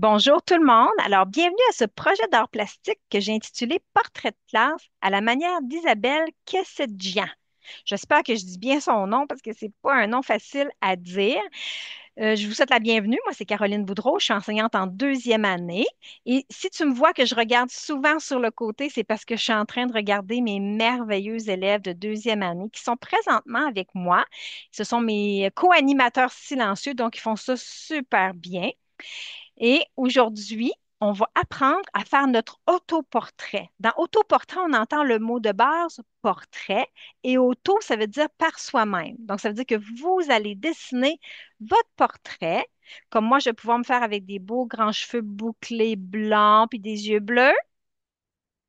Bonjour tout le monde. Alors, bienvenue à ce projet d'art plastique que j'ai intitulé Portrait de classe à la manière d'Isabelle Kessedjian. J'espère que je dis bien son nom parce que c'est pas un nom facile à dire. Je vous souhaite la bienvenue. Moi, c'est Caroline Boudreau. Je suis enseignante en deuxième année. Et si tu me vois que je regarde souvent sur le côté, c'est parce que je suis en train de regarder mes merveilleux élèves de deuxième année qui sont présentement avec moi. Ce sont mes co-animateurs silencieux, donc ils font ça super bien. Et aujourd'hui, on va apprendre à faire notre autoportrait. Dans autoportrait, on entend le mot de base portrait et auto, ça veut dire par soi-même. Donc, ça veut dire que vous allez dessiner votre portrait, comme moi, je vais pouvoir me faire avec des beaux grands cheveux bouclés blancs puis des yeux bleus.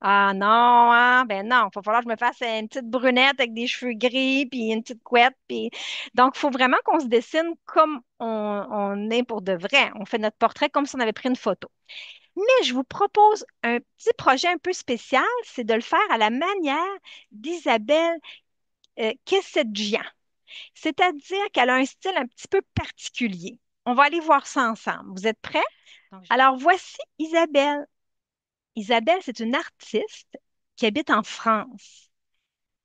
Ah non, hein? Ben non, il va falloir que je me fasse une petite brunette avec des cheveux gris, puis une petite couette. Puis... Donc, il faut vraiment qu'on se dessine comme on est pour de vrai. On fait notre portrait comme si on avait pris une photo. Mais je vous propose un petit projet un peu spécial, c'est de le faire à la manière d'Isabelle Kessedjian. C'est-à-dire qu'elle a un style un petit peu particulier. On va aller voir ça ensemble. Vous êtes prêts? Alors, voici Isabelle. Isabelle, c'est une artiste qui habite en France.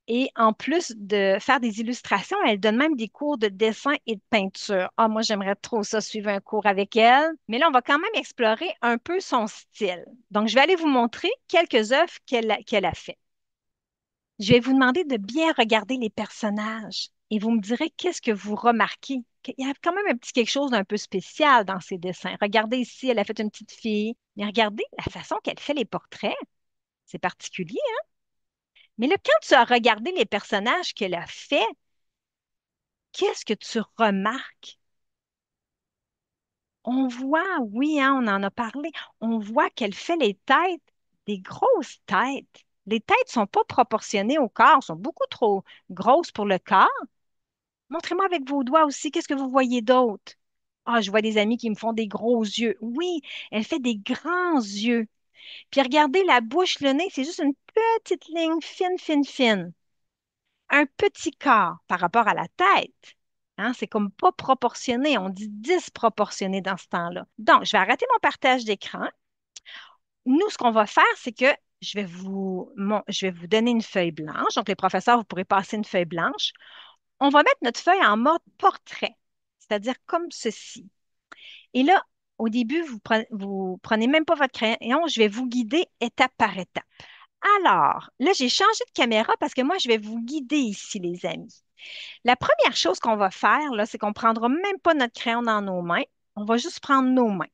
Et en plus de faire des illustrations, elle donne même des cours de dessin et de peinture. Ah, moi, j'aimerais trop ça, suivre un cours avec elle. Mais là, on va quand même explorer un peu son style. Donc, je vais aller vous montrer quelques œuvres qu'elle a fait. Je vais vous demander de bien regarder les personnages et vous me direz qu'est-ce que vous remarquez. Il y a quand même un petit quelque chose d'un peu spécial dans ses dessins. Regardez ici, elle a fait une petite fille. Mais regardez la façon qu'elle fait les portraits. C'est particulier. Mais là, quand tu as regardé les personnages qu'elle a faits, qu'est-ce que tu remarques? On voit, oui, hein, on en a parlé, on voit qu'elle fait les têtes, des grosses têtes. Les têtes sont pas proportionnées au corps, sont beaucoup trop grosses pour le corps. Montrez-moi avec vos doigts aussi, qu'est-ce que vous voyez d'autre? Ah, je vois des amis qui me font des gros yeux. Oui, elle fait des grands yeux. Puis regardez la bouche, le nez, c'est juste une petite ligne fine, fine, fine. Un petit corps par rapport à la tête. Hein, c'est comme pas proportionné, on dit disproportionné dans ce temps-là. Donc, je vais arrêter mon partage d'écran. Nous, ce qu'on va faire, c'est que je vais vous donner une feuille blanche. Donc, les professeurs, vous pourrez passer une feuille blanche. On va mettre notre feuille en mode portrait, c'est-à-dire comme ceci. Et là, au début, vous prenez même pas votre crayon, je vais vous guider étape par étape. Alors, là, j'ai changé de caméra parce que moi, je vais vous guider ici, les amis. La première chose qu'on va faire, là, c'est qu'on ne prendra même pas notre crayon dans nos mains. On va juste prendre nos mains.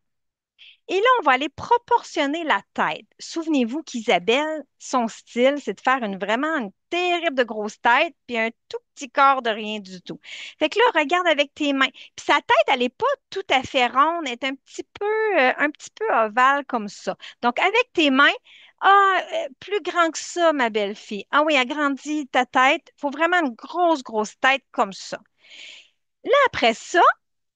Et là, on va aller proportionner la tête. Souvenez-vous qu'Isabelle, son style, c'est de faire vraiment une terrible de grosse tête, puis un tout petit corps de rien du tout. Fait que là, regarde avec tes mains. Puis sa tête, elle n'est pas tout à fait ronde, elle est un petit peu ovale comme ça. Donc, avec tes mains, plus grand que ça, ma belle fille. Ah oui, agrandis ta tête. Il faut vraiment une grosse, grosse tête comme ça. Là, après ça,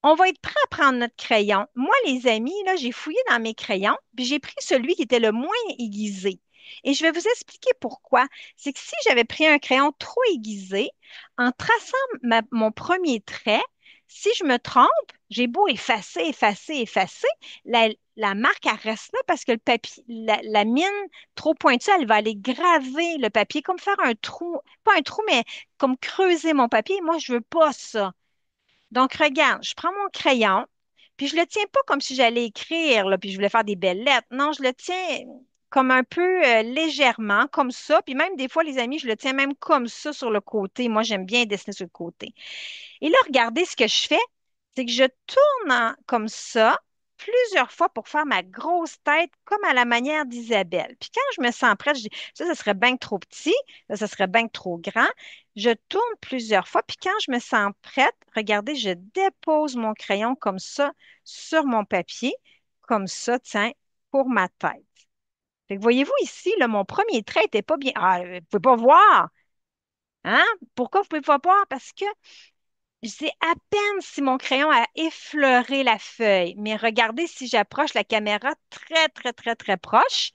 on va être prêt à prendre notre crayon. Moi, les amis, là, j'ai fouillé dans mes crayons, puis j'ai pris celui qui était le moins aiguisé. Et je vais vous expliquer pourquoi. C'est que si j'avais pris un crayon trop aiguisé, en traçant mon premier trait, si je me trompe, j'ai beau effacer, effacer, effacer, la marque, elle reste là parce que le papier, la mine trop pointue, elle va aller graver le papier, comme faire un trou, pas un trou, mais comme creuser mon papier. Moi, je veux pas ça. Donc, regarde, je prends mon crayon, puis je le tiens pas comme si j'allais écrire, là, puis je voulais faire des belles lettres. Non, je le tiens comme un peu légèrement, comme ça. Puis même des fois, les amis, je le tiens même comme ça sur le côté. Moi, j'aime bien dessiner sur le côté. Et là, regardez ce que je fais, c'est que je tourne comme ça plusieurs fois pour faire ma grosse tête comme à la manière d'Isabelle. Puis quand je me sens prête, je dis, ça serait bien trop petit, ça serait bien trop grand. Je tourne plusieurs fois, puis quand je me sens prête, regardez, je dépose mon crayon comme ça sur mon papier, comme ça, tiens, pour ma tête. Fait que voyez-vous ici, là, mon premier trait n'était pas bien. Ah, vous ne pouvez pas voir. Hein? Pourquoi vous ne pouvez pas voir? Parce que je sais à peine si mon crayon a effleuré la feuille, mais regardez si j'approche la caméra très, très, très, très proche,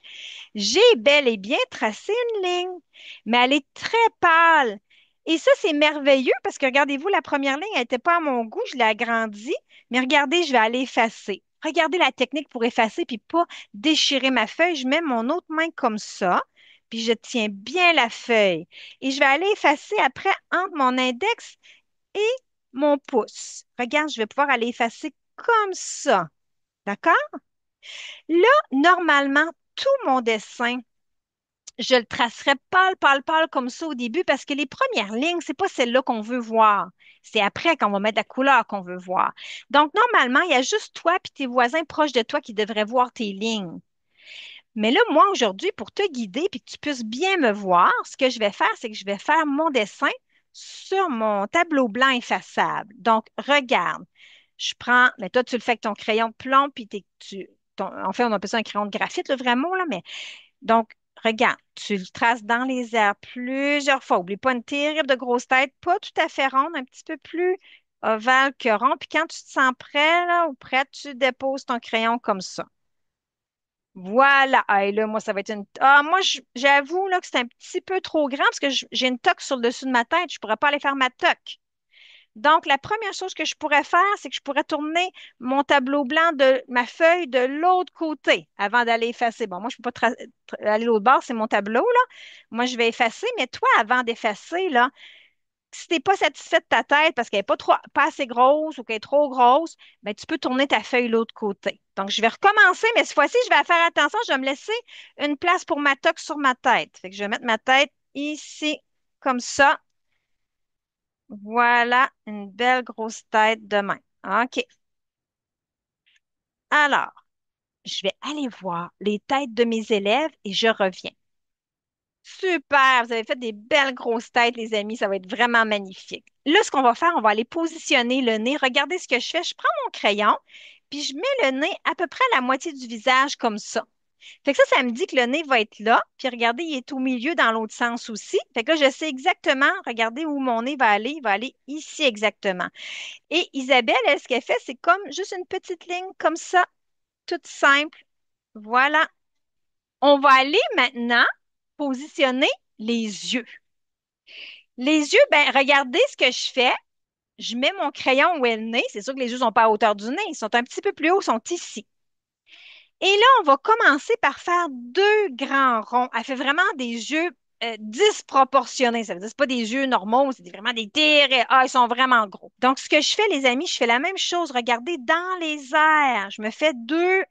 j'ai bel et bien tracé une ligne, mais elle est très pâle. Et ça, c'est merveilleux parce que regardez-vous, la première ligne, elle n'était pas à mon goût, je l'ai agrandie, mais regardez, je vais aller effacer. regardez la technique pour effacer puis pas déchirer ma feuille. Je mets mon autre main comme ça, puis je tiens bien la feuille. Et je vais aller effacer après entre mon index et mon pouce. Regarde, je vais pouvoir aller effacer comme ça. D'accord? Là, normalement, tout mon dessin, je le tracerai pâle, pâle, pâle comme ça au début parce que les premières lignes, c'est pas celle-là qu'on veut voir. C'est après qu'on va mettre la couleur qu'on veut voir. Donc, normalement, il y a juste toi et tes voisins proches de toi qui devraient voir tes lignes. Mais là, moi, aujourd'hui, pour te guider puis que tu puisses bien me voir, ce que je vais faire, c'est que je vais faire mon dessin sur mon tableau blanc effaçable. Donc, regarde, je prends, mais toi, tu le fais avec ton crayon de plomb, puis en fait, on appelle ça un crayon de graphite, le vrai mot, là, mais donc, regarde, tu le traces dans les airs plusieurs fois. Oublie pas une terrible de grosse tête, pas tout à fait ronde, un petit peu plus ovale que rond. Puis quand tu te sens prêt, là, ou prête, tu déposes ton crayon comme ça. Voilà. Ah, et là, moi, ça va être une. Ah, moi, j'avoue là, que c'est un petit peu trop grand parce que j'ai une toque sur le dessus de ma tête. Je ne pourrais pas aller faire ma toque. Donc, la première chose que je pourrais faire, c'est que je pourrais tourner mon tableau blanc de ma feuille de l'autre côté avant d'aller effacer. Bon, moi, je ne peux pas aller l'autre bord, c'est mon tableau, là. Moi, je vais effacer, mais toi, avant d'effacer, là, si tu n'es pas satisfait de ta tête parce qu'elle n'est pas assez grosse ou qu'elle est trop grosse, ben, tu peux tourner ta feuille de l'autre côté. Donc, je vais recommencer, mais cette fois-ci, je vais faire attention. Je vais me laisser une place pour ma toque sur ma tête. Fait que je vais mettre ma tête ici, comme ça. Voilà, une belle grosse tête de main. OK. Alors, je vais aller voir les têtes de mes élèves et je reviens. Super, vous avez fait des belles grosses têtes, les amis. Ça va être vraiment magnifique. Là, ce qu'on va faire, on va aller positionner le nez. Regardez ce que je fais. Je prends mon crayon, puis je mets le nez à peu près à la moitié du visage comme ça. Fait que ça me dit que le nez va être là. Puis regardez, il est au milieu dans l'autre sens aussi. Fait que là, je sais exactement, regardez où mon nez va aller. Il va aller ici exactement. Et Isabelle, elle, ce qu'elle fait, c'est comme juste une petite ligne comme ça, toute simple. Voilà. On va aller maintenant positionner les yeux. Les yeux, ben, regardez ce que je fais. Je mets mon crayon où est le nez. C'est sûr que les yeux ne sont pas à hauteur du nez. Ils sont un petit peu plus hauts, ils sont ici. Et là, on va commencer par faire deux grands ronds. Elle fait vraiment des yeux disproportionnés. Ça veut dire que ce pas des yeux normaux, c'est vraiment des tirs. Ah, ils sont vraiment gros. Donc, ce que je fais, les amis, je fais la même chose. Regardez dans les airs. Je me fais deux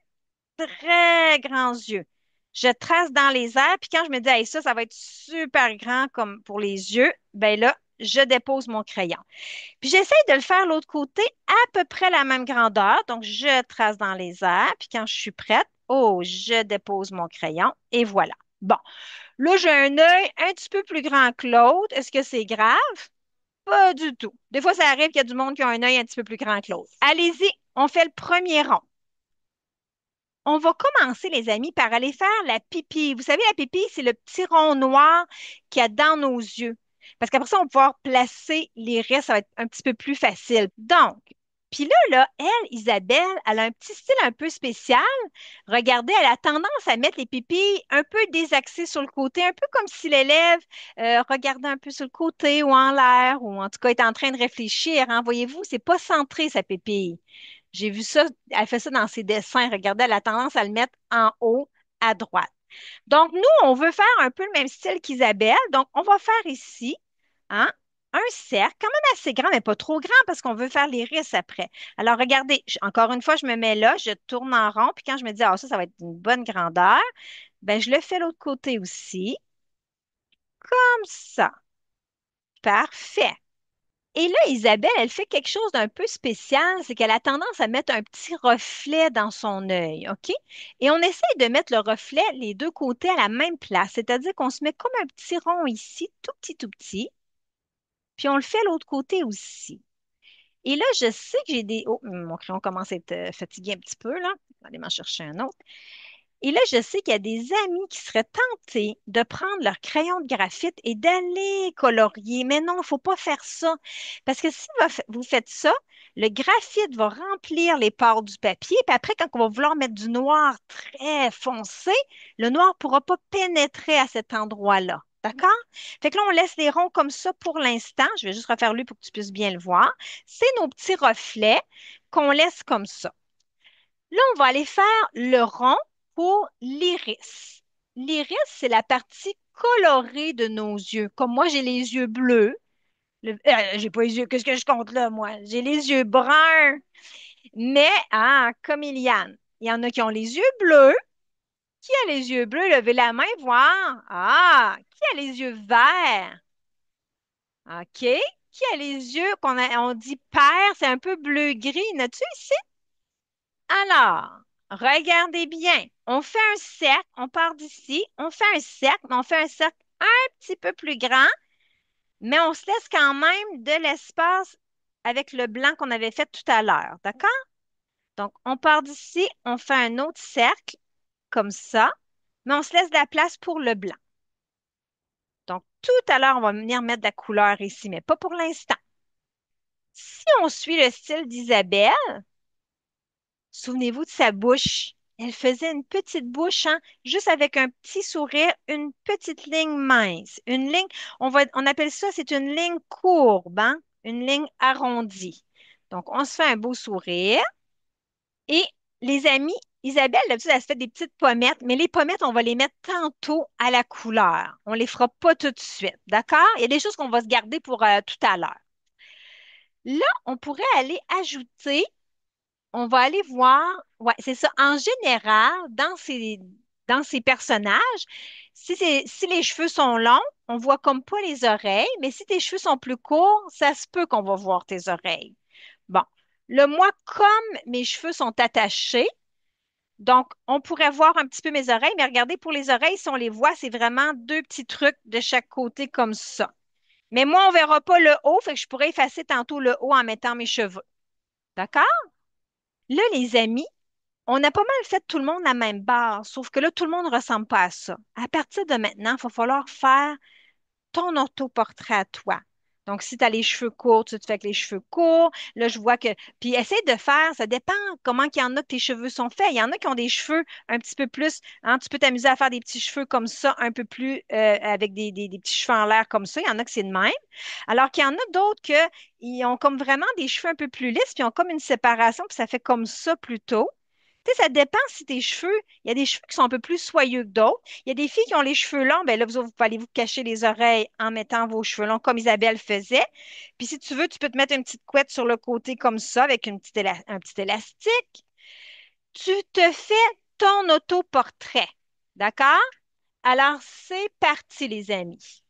très grands yeux. Je trace dans les airs, puis quand je me dis, hey, ça va être super grand comme pour les yeux, ben là, je dépose mon crayon. Puis j'essaie de le faire l'autre côté à peu près la même grandeur. Donc, je trace dans les airs, puis quand je suis prête, oh, je dépose mon crayon et voilà. Bon, là, j'ai un œil un petit peu plus grand que l'autre. Est-ce que c'est grave? Pas du tout. Des fois, ça arrive qu'il y a du monde qui a un œil un petit peu plus grand que l'autre. Allez-y, on fait le premier rond. On va commencer, les amis, par aller faire la pupille. Vous savez, la pupille, c'est le petit rond noir qu'il y a dans nos yeux. Parce qu'après ça, on va pouvoir placer les restes, ça va être un petit peu plus facile. Donc, puis là, elle, Isabelle, elle a un petit style un peu spécial. Regardez, elle a tendance à mettre les pupilles un peu désaxées sur le côté, un peu comme si l'élève regardait un peu sur le côté ou en l'air, ou en tout cas est en train de réfléchir. Hein. Voyez-vous, c'est pas centré, sa pupille. J'ai vu ça, elle fait ça dans ses dessins. Regardez, elle a tendance à le mettre en haut à droite. Donc, nous, on veut faire un peu le même style qu'Isabelle. Donc, on va faire ici, hein, un cercle, quand même assez grand, mais pas trop grand parce qu'on veut faire les risses après. Alors, regardez, encore une fois, je me mets là, je tourne en rond, puis quand je me dis, ah, ça va être une bonne grandeur, ben, je le fais l'autre côté aussi, comme ça. Parfait. Et là, Isabelle, elle fait quelque chose d'un peu spécial, c'est qu'elle a tendance à mettre un petit reflet dans son œil, OK? Et on essaie de mettre le reflet les deux côtés à la même place, c'est-à-dire qu'on se met comme un petit rond ici, tout petit, puis on le fait l'autre côté aussi. Et là, je sais que j'ai des... Oh, mon crayon commence à être fatigué un petit peu, là. Allez m'en chercher un autre. Et là, je sais qu'il y a des amis qui seraient tentés de prendre leur crayon de graphite et d'aller colorier. Mais non, il ne faut pas faire ça. Parce que si vous faites ça, le graphite va remplir les pores du papier. Puis après, quand on va vouloir mettre du noir très foncé, le noir ne pourra pas pénétrer à cet endroit-là. D'accord? Fait que là, on laisse les ronds comme ça pour l'instant. Je vais juste refaire lui pour que tu puisses bien le voir. C'est nos petits reflets qu'on laisse comme ça. Là, on va aller faire le rond pour l'iris. L'iris, c'est la partie colorée de nos yeux. Comme moi, j'ai les yeux bleus. J'ai pas les yeux, qu'est-ce que je compte là, moi? J'ai les yeux bruns. Mais, comme Iliane, il y en a qui ont les yeux bleus. Qui a les yeux bleus? Levez la main, voir. Qui a les yeux verts? OK. Qui a les yeux on dit pair, c'est un peu bleu-gris. N'as-tu ici? Alors, regardez bien. On fait un cercle, on part d'ici, on fait un cercle, mais on fait un cercle un petit peu plus grand, mais on se laisse quand même de l'espace avec le blanc qu'on avait fait tout à l'heure. D'accord? Donc, on part d'ici, on fait un autre cercle, comme ça, mais on se laisse de la place pour le blanc. Donc, tout à l'heure, on va venir mettre de la couleur ici, mais pas pour l'instant. Si on suit le style d'Isabelle, souvenez-vous de sa bouche. Elle faisait une petite bouche, hein, juste avec un petit sourire, une petite ligne mince. Une ligne, on appelle ça, c'est une ligne courbe, hein, une ligne arrondie. Donc, on se fait un beau sourire. Et les amis, Isabelle, d'habitude, elle se fait des petites pommettes, mais les pommettes, on va les mettre tantôt à la couleur. On les fera pas tout de suite, d'accord? Il y a des choses qu'on va se garder pour tout à l'heure. Là, on pourrait aller ajouter, on va aller voir, ouais, c'est ça. En général, dans ces personnages, si les cheveux sont longs, on voit comme pas les oreilles, mais si tes cheveux sont plus courts, ça se peut qu'on va voir tes oreilles. Bon, moi, comme mes cheveux sont attachés, donc, on pourrait voir un petit peu mes oreilles, mais regardez, pour les oreilles, si on les voit, c'est vraiment deux petits trucs de chaque côté comme ça. Mais moi, on ne verra pas le haut, fait que je pourrais effacer tantôt le haut en mettant mes cheveux. D'accord? Là, les amis, on a pas mal fait tout le monde la même barre, sauf que là, tout le monde ne ressemble pas à ça. À partir de maintenant, il va falloir faire ton autoportrait à toi. Donc, si tu as les cheveux courts, tu te fais avec les cheveux courts. Là, je vois que. Puis, essaye de faire, ça dépend comment il y en a que tes cheveux sont faits. Il y en a qui ont des cheveux un petit peu plus. Hein, tu peux t'amuser à faire des petits cheveux comme ça, un peu plus avec des petits cheveux en l'air comme ça. Il y en a que c'est de même. Alors qu'il y en a d'autres que ils ont comme vraiment des cheveux un peu plus lisses, puis ils ont comme une séparation, puis ça fait comme ça plutôt. Tu sais, ça dépend si tes cheveux, il y a des cheveux qui sont un peu plus soyeux que d'autres. Il y a des filles qui ont les cheveux longs, ben là, vous allez vous cacher les oreilles en mettant vos cheveux longs comme Isabelle faisait. Puis si tu veux, tu peux te mettre une petite couette sur le côté comme ça avec un petit élastique. Tu te fais ton autoportrait. D'accord? Alors, c'est parti, les amis.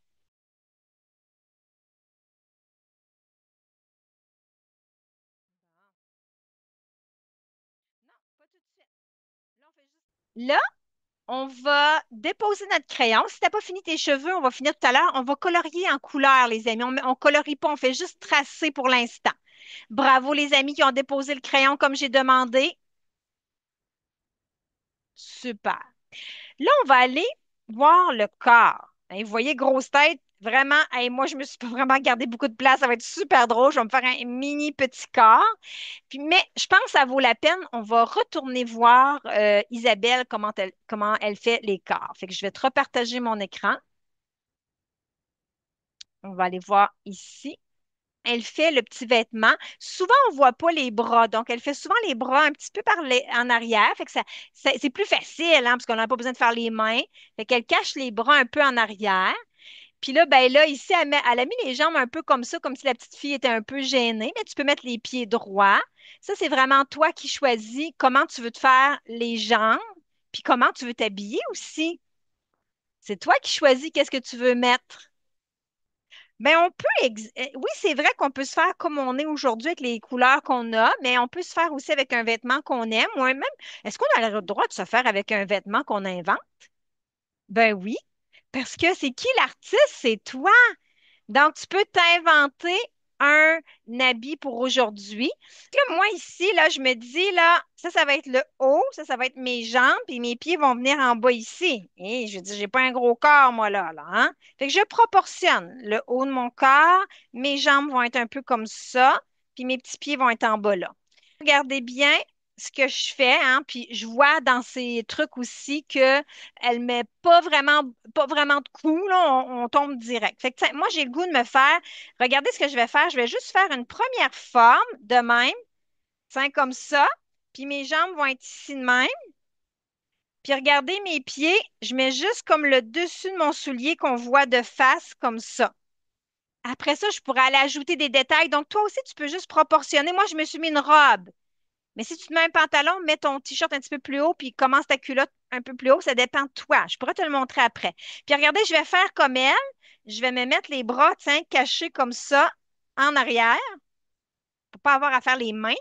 Non, pas tout de suite. Là, on va déposer notre crayon. Si tu n'as pas fini tes cheveux, on va finir tout à l'heure. On va colorier en couleur, les amis. On ne colorie pas, on fait juste tracer pour l'instant. Bravo, les amis qui ont déposé le crayon comme j'ai demandé. Super. Là, on va aller voir le corps. Hein, vous voyez, grosse tête, vraiment, hey, moi, je me suis pas vraiment gardé beaucoup de place. Ça va être super drôle. Je vais me faire un mini petit corps. Puis, mais je pense que ça vaut la peine. On va retourner voir Isabelle, comment elle fait les corps. Fait que je vais te repartager mon écran. On va aller voir ici. Elle fait le petit vêtement. Souvent, on ne voit pas les bras. Donc, elle fait souvent les bras un petit peu en arrière. Fait que c'est plus facile, hein, parce qu'on n'a pas besoin de faire les mains. Fait qu'elle cache les bras un peu en arrière. Puis là, ben là, ici, elle a mis les jambes un peu comme ça, comme si la petite fille était un peu gênée. Mais tu peux mettre les pieds droits. Ça, c'est vraiment toi qui choisis comment tu veux te faire les jambes, puis comment tu veux t'habiller aussi. C'est toi qui choisis qu'est-ce que tu veux mettre. Ben, oui, c'est vrai qu'on peut se faire comme on est aujourd'hui avec les couleurs qu'on a, mais on peut se faire aussi avec un vêtement qu'on aime, ou même, est-ce qu'on a le droit de se faire avec un vêtement qu'on invente? Ben oui, parce que c'est qui l'artiste? C'est toi. Donc, tu peux t'inventer un habit pour aujourd'hui. Là, moi, ici, là, je me dis, là, ça va être le haut, ça va être mes jambes, puis mes pieds vont venir en bas ici. Et je dis, j'ai pas un gros corps, moi, là, hein? Fait que je proportionne le haut de mon corps, mes jambes vont être un peu comme ça, puis mes petits pieds vont être en bas, là. Regardez bien ce que je fais, hein, puis je vois dans ces trucs aussi que elle met pas vraiment de coups, là, on tombe direct. Fait que, tiens, moi, j'ai le goût de me faire, regardez ce que je vais faire, je vais juste faire une première forme de même, tiens, comme ça, Puis mes jambes vont être ici de même. Puis regardez mes pieds, je mets juste comme le dessus de mon soulier qu'on voit de face, comme ça. Après ça, je pourrais aller ajouter des détails. Donc, toi aussi, tu peux juste proportionner. Moi, je me suis mis une robe. Mais si tu te mets un pantalon, mets ton t-shirt un petit peu plus haut, puis commence ta culotte un peu plus haut. Ça dépend de toi. Je pourrais te le montrer après. Puis regardez, je vais faire comme elle. Je vais me mettre les bras, tiens, cachés comme ça en arrière pour pas avoir à faire les mains.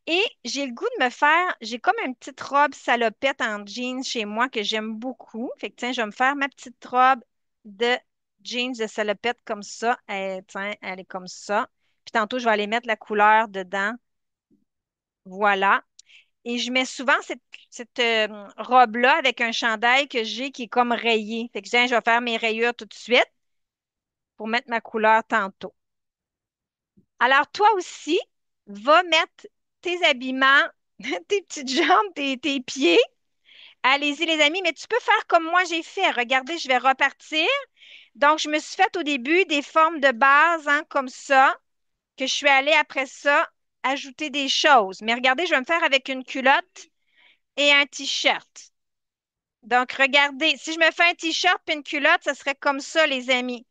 Et j'ai le goût de me faire, j'ai comme une petite robe salopette en jeans chez moi que j'aime beaucoup. Fait que tiens, je vais me faire ma petite robe de jeans de salopette comme ça. Tiens, elle est comme ça. Puis tantôt, je vais aller mettre la couleur dedans. Voilà. Et je mets souvent cette robe-là avec un chandail que j'ai qui est comme rayé. Fait que tiens, je vais faire mes rayures tout de suite pour mettre ma couleur tantôt. Alors, toi aussi, va mettre tes habillements, tes petites jambes, tes pieds. Allez-y, les amis, mais tu peux faire comme moi j'ai fait. Regardez, je vais repartir. Donc, je me suis fait au début des formes de base, hein, comme ça, que je suis allée après ça ajouter des choses. Mais regardez, je vais me faire avec une culotte et un t-shirt. Donc, regardez, si je me fais un t-shirt et une culotte, ça serait comme ça, les amis.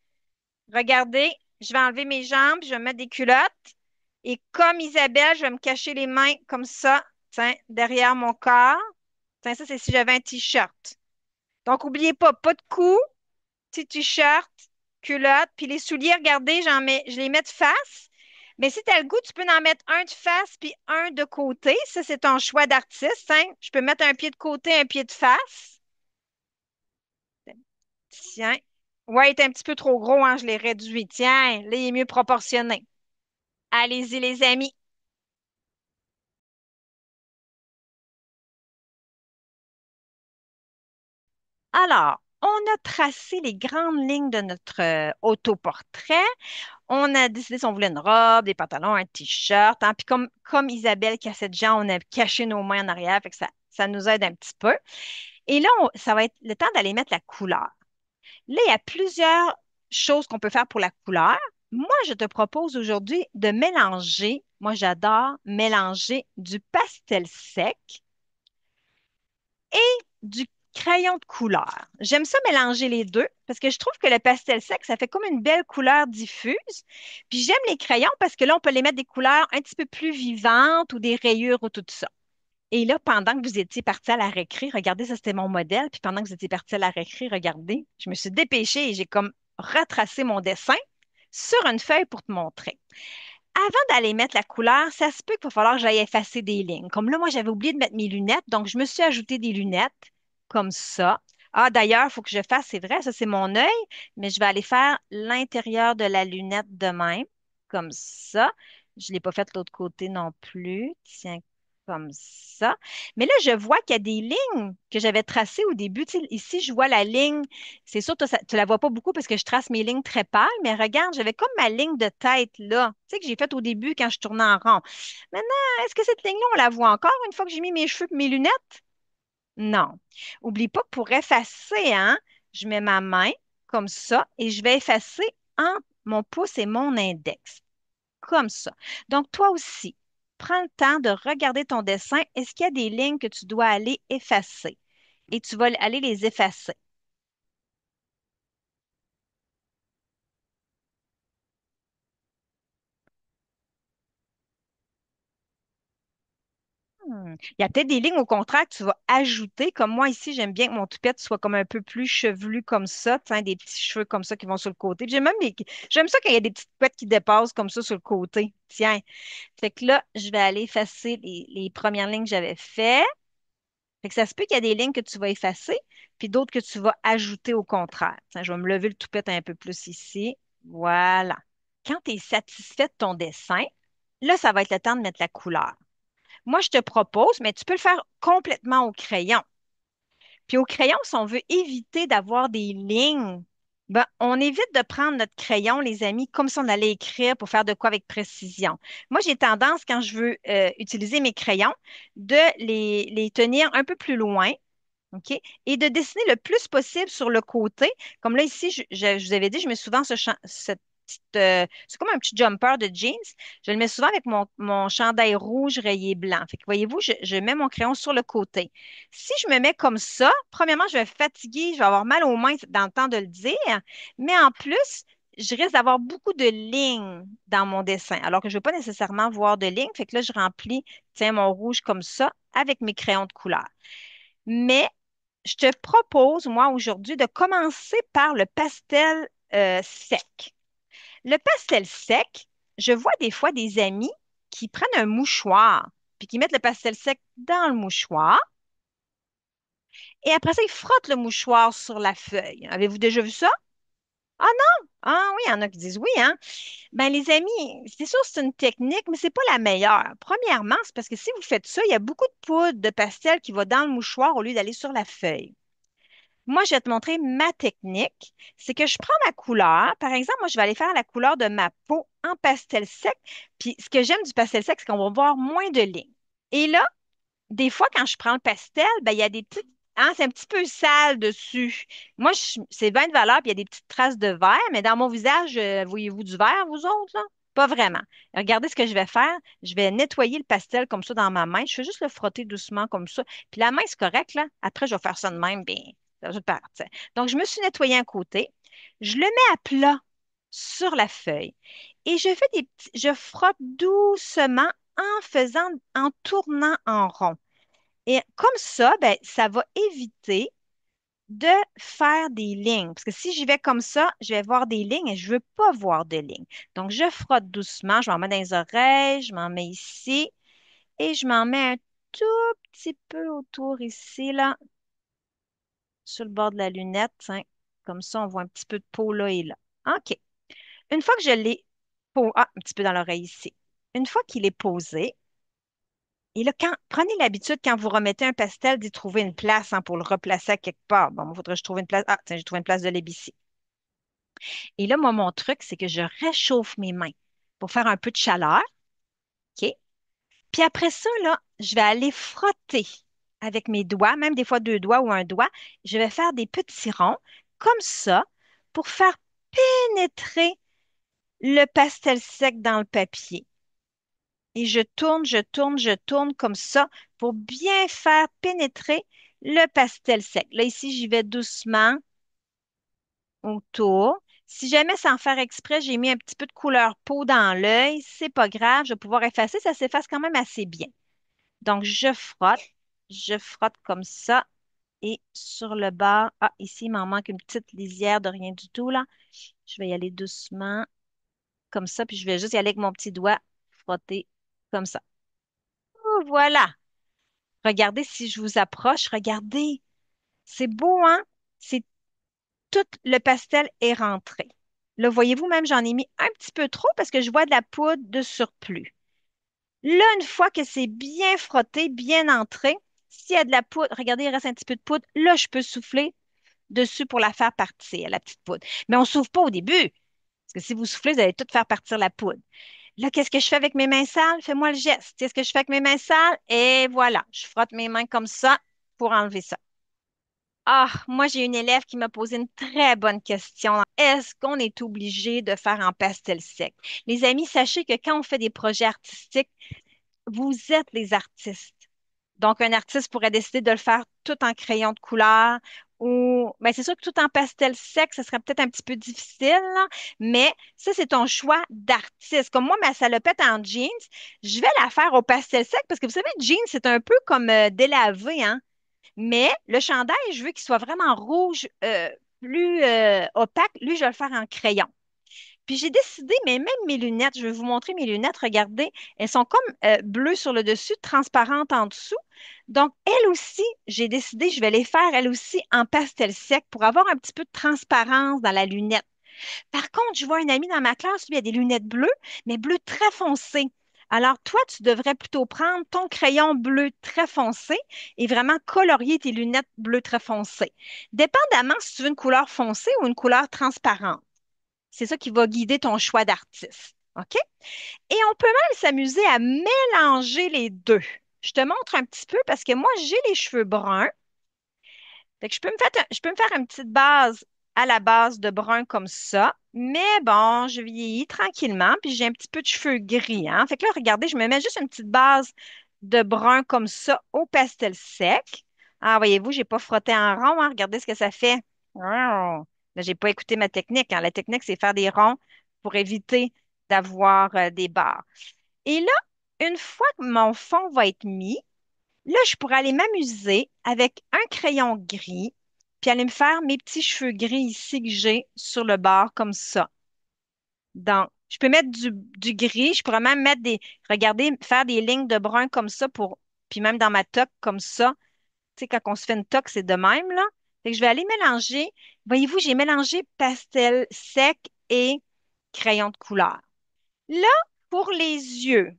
Regardez, je vais enlever mes jambes, je vais mettre des culottes. Et comme Isabelle, je vais me cacher les mains comme ça, tiens, derrière mon corps. Tiens, ça, c'est si j'avais un t-shirt. Donc, n'oubliez pas, pas de cou, petit t-shirt, culotte, puis les souliers, regardez, je les mets de face. Mais si tu as le goût, tu peux en mettre un de face puis un de côté. Ça, c'est ton choix d'artiste, hein. Je peux mettre un pied de côté, un pied de face. Tiens. Ouais, il est un petit peu trop gros, hein, je l'ai réduit. Tiens, là, il est mieux proportionné. Allez-y, les amis. Alors, on a tracé les grandes lignes de notre autoportrait. On a décidé si on voulait une robe, des pantalons, un t-shirt, hein. Puis comme Isabelle Cassette-Jean, on a caché nos mains en arrière, fait que ça nous aide un petit peu. Et là, ça va être le temps d'aller mettre la couleur. Là, il y a plusieurs choses qu'on peut faire pour la couleur. Moi, je te propose aujourd'hui de mélanger. Moi, j'adore mélanger du pastel sec du crayon de couleur. J'aime ça mélanger les deux parce que je trouve que le pastel sec, ça fait comme une belle couleur diffuse. Puis j'aime les crayons parce que là, on peut les mettre des couleurs un petit peu plus vivantes ou des rayures ou tout ça. Et là, pendant que vous étiez parti à la récré, regardez, ça c'était mon modèle. Puis pendant que vous étiez parti à la récré, regardez, je me suis dépêchée et j'ai comme retracé mon dessin sur une feuille pour te montrer. Avant d'aller mettre la couleur, ça se peut qu'il va falloir que j'aille effacer des lignes. Comme là, moi, j'avais oublié de mettre mes lunettes, donc je me suis ajouté des lunettes comme ça. Ah, d'ailleurs, il faut que je fasse, c'est vrai, ça c'est mon œil, mais je vais aller faire l'intérieur de la lunette de même, comme ça. Je ne l'ai pas fait de l'autre côté non plus. Tiens, comme ça. Mais là, je vois qu'il y a des lignes que j'avais tracées au début. Tu sais, ici, je vois la ligne. C'est sûr, toi, tu la vois pas beaucoup parce que je trace mes lignes très pâles, mais regarde, j'avais comme ma ligne de tête là, tu sais, que j'ai faite au début quand je tournais en rond. Maintenant, est-ce que cette ligne-là, on la voit encore une fois que j'ai mis mes cheveux et mes lunettes? Non. Oublie pas que pour effacer, hein, je mets ma main comme ça et je vais effacer entre mon pouce et mon index, comme ça. Donc, toi aussi, prends le temps de regarder ton dessin. Est-ce qu'il y a des lignes que tu dois aller effacer? Et tu vas aller les effacer. Il y a peut-être des lignes au contraire que tu vas ajouter. Comme moi ici, j'aime bien que mon toupette soit comme un peu plus chevelu comme ça, tu sais, des petits cheveux comme ça qui vont sur le côté. Puis j'aime ça quand il y a des petites couettes qui dépassent comme ça sur le côté. Tiens. Fait que là, je vais aller effacer les premières lignes que j'avais faites. Fait que ça se peut qu'il y a des lignes que tu vas effacer, puis d'autres que tu vas ajouter au contraire. Tiens, je vais me lever le toupette un peu plus ici. Voilà. Quand tu es satisfait de ton dessin, là, ça va être le temps de mettre la couleur. Moi, je te propose, mais tu peux le faire complètement au crayon. Puis au crayon, si on veut éviter d'avoir des lignes, ben, on évite de prendre notre crayon, les amis, comme si on allait écrire pour faire de quoi avec précision. Moi, j'ai tendance, quand je veux utiliser mes crayons, de les tenir un peu plus loin, OK? Et de dessiner le plus possible sur le côté. Comme là, ici, je vous avais dit, je mets souvent c'est comme un petit jumper de jeans. Je le mets souvent avec mon chandail rouge rayé blanc. Fait que voyez-vous, je mets mon crayon sur le côté. Si je me mets comme ça, premièrement, je vais fatiguer, je vais avoir mal aux mains dans le temps de le dire, mais en plus, je risque d'avoir beaucoup de lignes dans mon dessin, alors que je ne veux pas nécessairement voir de lignes. Fait que là, je remplis, tiens, mon rouge comme ça avec mes crayons de couleur. Mais je te propose, moi, aujourd'hui, de commencer par le pastel sec. Le pastel sec, je vois des fois des amis qui prennent un mouchoir, puis qui mettent le pastel sec dans le mouchoir, et après ça, ils frottent le mouchoir sur la feuille. Avez-vous déjà vu ça? Ah non? Ah oui, il y en a qui disent oui, hein? Ben, les amis, c'est sûr, c'est une technique, mais c'est pas la meilleure. Premièrement, c'est parce que si vous faites ça, il y a beaucoup de poudre de pastel qui va dans le mouchoir au lieu d'aller sur la feuille. Moi, je vais te montrer ma technique. C'est que je prends ma couleur. Par exemple, moi, je vais aller faire la couleur de ma peau en pastel sec. Puis, ce que j'aime du pastel sec, c'est qu'on va voir moins de lignes. Et là, des fois, quand je prends le pastel, ben, il y a des petites. Hein, c'est un petit peu sale dessus. Moi, c'est 20 de valeur, puis il y a des petites traces de verre, mais dans mon visage, voyez-vous du vert, vous autres, là? Pas vraiment. Regardez ce que je vais faire. Je vais nettoyer le pastel comme ça dans ma main. Je fais juste le frotter doucement comme ça. Puis la main, c'est correct, là. Après, je vais faire ça de même, bien, ça va partir. Donc, je me suis nettoyé un côté. Je le mets à plat sur la feuille. Et je frotte doucement en tournant en rond. Et comme ça, ben, ça va éviter de faire des lignes. Parce que si j'y vais comme ça, je vais voir des lignes et je ne veux pas voir de lignes. Donc, je frotte doucement, je m'en mets dans les oreilles, je m'en mets ici et je m'en mets un tout petit peu autour ici, là, sur le bord de la lunette. Tiens. Comme ça, on voit un petit peu de peau là et là. OK. Une fois que je l'ai, un petit peu dans l'oreille ici. Une fois qu'il est posé, et là, prenez l'habitude, quand vous remettez un pastel, d'y trouver une place hein, pour le replacer à quelque part. Bon, il faudrait que je trouve une place. Ah, tiens, j'ai trouvé une place de l'ébici. Et là, moi, mon truc, c'est que je réchauffe mes mains pour faire un peu de chaleur. OK? Puis après ça, là, je vais aller frotter avec mes doigts, même des fois deux doigts ou un doigt. Je vais faire des petits ronds comme ça pour faire pénétrer le pastel sec dans le papier. Et je tourne comme ça pour bien faire pénétrer le pastel sec. Là, ici, j'y vais doucement autour. Si jamais sans faire exprès, j'ai mis un petit peu de couleur peau dans l'œil, c'est pas grave, je vais pouvoir effacer, ça s'efface quand même assez bien. Donc, je frotte comme ça. Et sur le bas, ah, ici, il m'en manque une petite lisière de rien du tout, là. Je vais y aller doucement, comme ça, puis je vais juste y aller avec mon petit doigt, frotter comme ça. Oh, voilà. Regardez si je vous approche. Regardez. C'est beau, hein? C'est tout le pastel est rentré. Là, voyez-vous, même j'en ai mis un petit peu trop parce que je vois de la poudre de surplus. Là, une fois que c'est bien frotté, bien entré, s'il y a de la poudre, regardez, il reste un petit peu de poudre. Là, je peux souffler dessus pour la faire partir, la petite poudre. Mais on ne souffle pas au début. Parce que si vous soufflez, vous allez tout faire partir la poudre. Là, qu'est-ce que je fais avec mes mains sales? Fais-moi le geste. Qu'est-ce que je fais avec mes mains sales? Et voilà, je frotte mes mains comme ça pour enlever ça. Ah, moi, j'ai une élève qui m'a posé une très bonne question. Est-ce qu'on est obligé de faire en pastel sec? Les amis, sachez que quand on fait des projets artistiques, vous êtes les artistes. Donc, un artiste pourrait décider de le faire tout en crayon de couleur ou, ben, c'est sûr que tout en pastel sec, ce serait peut-être un petit peu difficile, là, mais ça, c'est ton choix d'artiste. Comme moi, ma salopette en jeans, je vais la faire au pastel sec parce que vous savez, jeans, c'est un peu comme délavé, hein? Mais le chandail, je veux qu'il soit vraiment rouge, plus opaque. Lui, je vais le faire en crayon. Puis j'ai décidé, mais même mes lunettes, je vais vous montrer mes lunettes, regardez, elles sont comme bleues sur le dessus, transparentes en dessous. Donc, elles aussi, j'ai décidé, je vais les faire, elles aussi, en pastel sec pour avoir un petit peu de transparence dans la lunette. Par contre, je vois un ami dans ma classe, lui, a des lunettes bleues, mais bleu très foncé. Alors, toi, tu devrais plutôt prendre ton crayon bleu très foncé et vraiment colorier tes lunettes bleu très foncé. Dépendamment si tu veux une couleur foncée ou une couleur transparente. C'est ça qui va guider ton choix d'artiste. OK? Et on peut même s'amuser à mélanger les deux. Je te montre un petit peu parce que moi, j'ai les cheveux bruns. Fait que je peux me faire une petite base à la base de brun comme ça. Mais bon, je vieillis tranquillement, puis j'ai un petit peu de cheveux gris, hein. Fait que là, regardez, je me mets juste une petite base de brun comme ça au pastel sec. Ah, voyez-vous, j'ai pas frotté en rond, hein. Regardez ce que ça fait. Oh. Là, j'ai pas écouté ma technique, hein. La technique, c'est faire des ronds pour éviter d'avoir des barres. Et là, une fois que mon fond va être mis, là, je pourrais aller m'amuser avec un crayon gris, puis aller me faire mes petits cheveux gris ici que j'ai sur le bord comme ça. Donc, je peux mettre du gris, je pourrais même mettre regardez, faire des lignes de brun comme ça puis même dans ma toque comme ça. Tu sais, quand on se fait une toque, c'est de même, là. Fait que je vais aller mélanger. Voyez-vous, j'ai mélangé pastel sec et crayon de couleur. Là, pour les yeux.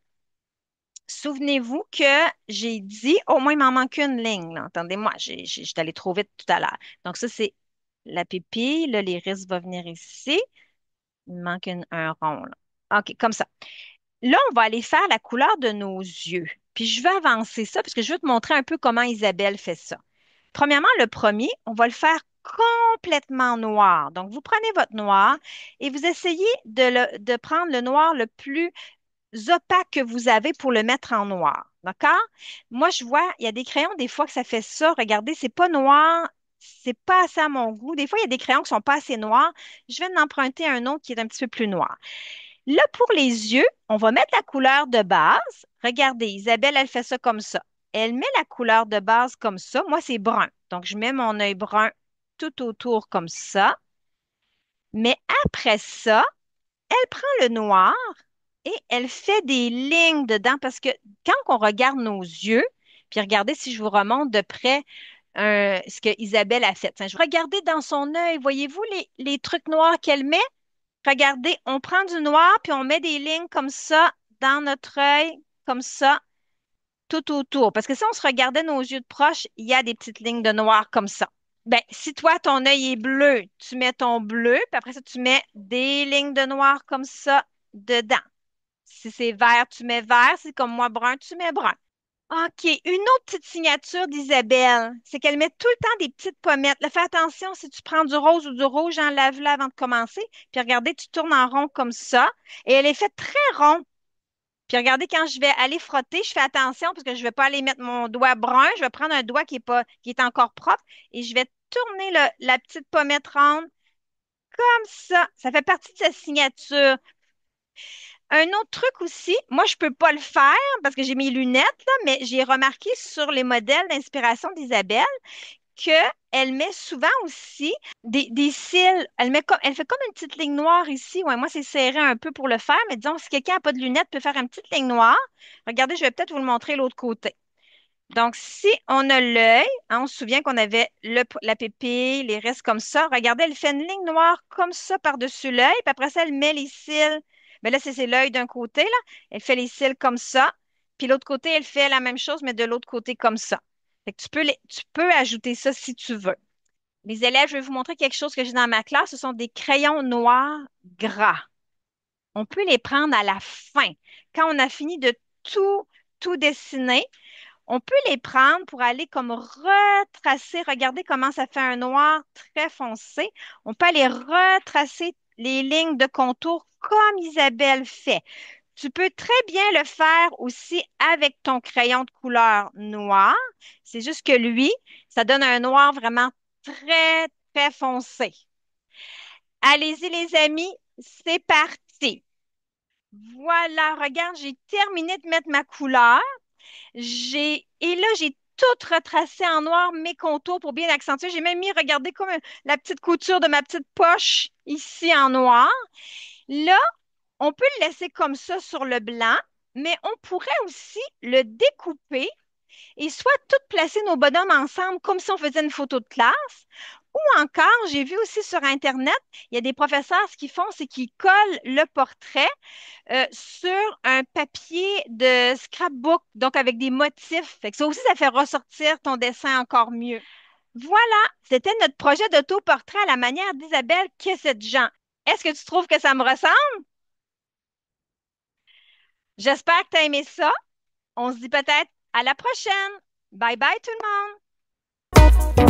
Souvenez-vous que j'ai dit, au moins, il m'en manque une ligne, là. Attendez-moi, j'étais allée trop vite tout à l'heure. Donc, ça, c'est la pupille. Là, l'iris va venir ici. Il me manque un rond, là. OK, comme ça. Là, on va aller faire la couleur de nos yeux. Puis, je vais avancer ça parce que je veux te montrer un peu comment Isabelle fait ça. Premièrement, le premier, on va le faire complètement noir. Donc, vous prenez votre noir et vous essayez de prendre le noir le plus opaques que vous avez pour le mettre en noir. D'accord? Moi, je vois, il y a des crayons, des fois, que ça fait ça. Regardez, c'est pas noir, c'est pas assez à mon goût. Des fois, il y a des crayons qui sont pas assez noirs. Je vais en emprunter un autre qui est un petit peu plus noir. Là, pour les yeux, on va mettre la couleur de base. Regardez, Isabelle, elle fait ça comme ça. Elle met la couleur de base comme ça. Moi, c'est brun. Donc, je mets mon œil brun tout autour comme ça. Mais après ça, elle prend le noir et elle fait des lignes dedans parce que quand on regarde nos yeux, puis regardez si je vous remonte de près ce que Isabelle a fait. Enfin, regardez dans son œil, voyez-vous les trucs noirs qu'elle met? Regardez, on prend du noir puis on met des lignes comme ça dans notre œil, comme ça, tout autour. Parce que si on se regardait nos yeux de proche, il y a des petites lignes de noir comme ça. Ben, si toi, ton œil est bleu, tu mets ton bleu, puis après ça, tu mets des lignes de noir comme ça dedans. Si c'est vert, tu mets vert. Si c'est comme moi brun, tu mets brun. OK. Une autre petite signature d'Isabelle, c'est qu'elle met tout le temps des petites pommettes. Là, fais attention, si tu prends du rose ou du rouge, enlève-le avant de commencer. Puis regardez, tu tournes en rond comme ça. Et elle est faite très rond. Puis regardez, quand je vais aller frotter, je fais attention parce que je ne vais pas aller mettre mon doigt brun. Je vais prendre un doigt qui est encore propre et je vais tourner la petite pommette ronde comme ça. Ça fait partie de sa signature. Un autre truc aussi, moi, je peux pas le faire parce que j'ai mes lunettes, là, mais j'ai remarqué sur les modèles d'inspiration d'Isabelle qu'elle met souvent aussi des cils. Elle fait comme une petite ligne noire ici. Ouais, moi, c'est serré un peu pour le faire, mais disons, si quelqu'un n'a pas de lunettes, peut faire une petite ligne noire. Regardez, je vais peut-être vous le montrer de l'autre côté. Donc, si on a l'œil, hein, on se souvient qu'on avait la pupille, les restes comme ça. Regardez, elle fait une ligne noire comme ça par-dessus l'œil, puis après ça, elle met les cils. Mais là, c'est l'œil d'un côté, là. Elle fait les cils comme ça. Puis l'autre côté, elle fait la même chose, mais de l'autre côté comme ça. Fait que tu peux ajouter ça si tu veux. Les élèves, je vais vous montrer quelque chose que j'ai dans ma classe. Ce sont des crayons noirs gras. On peut les prendre à la fin. Quand on a fini de tout dessiner, on peut les prendre pour aller comme retracer. Regardez comment ça fait un noir très foncé. On peut aller retracer les lignes de contour comme Isabelle fait. Tu peux très bien le faire aussi avec ton crayon de couleur noire. C'est juste que lui, ça donne un noir vraiment très, très foncé. Allez-y, les amis, c'est parti. Voilà, regarde, j'ai terminé de mettre ma couleur. Et là, j'ai tout retracé en noir mes contours pour bien accentuer. J'ai même mis, regardez, comme la petite couture de ma petite poche ici en noir. Là, on peut le laisser comme ça sur le blanc, mais on pourrait aussi le découper et soit tout placer nos bonhommes ensemble comme si on faisait une photo de classe. Ou encore, j'ai vu aussi sur Internet, il y a des professeurs, ce qu'ils font, c'est qu'ils collent le portrait sur un papier de scrapbook, donc avec des motifs. Fait que ça aussi, ça fait ressortir ton dessin encore mieux. Voilà, c'était notre projet d'autoportrait à la manière d'Isabelle Quessette-Jean. Est-ce que tu trouves que ça me ressemble? J'espère que tu as aimé ça. On se dit peut-être à la prochaine. Bye bye tout le monde.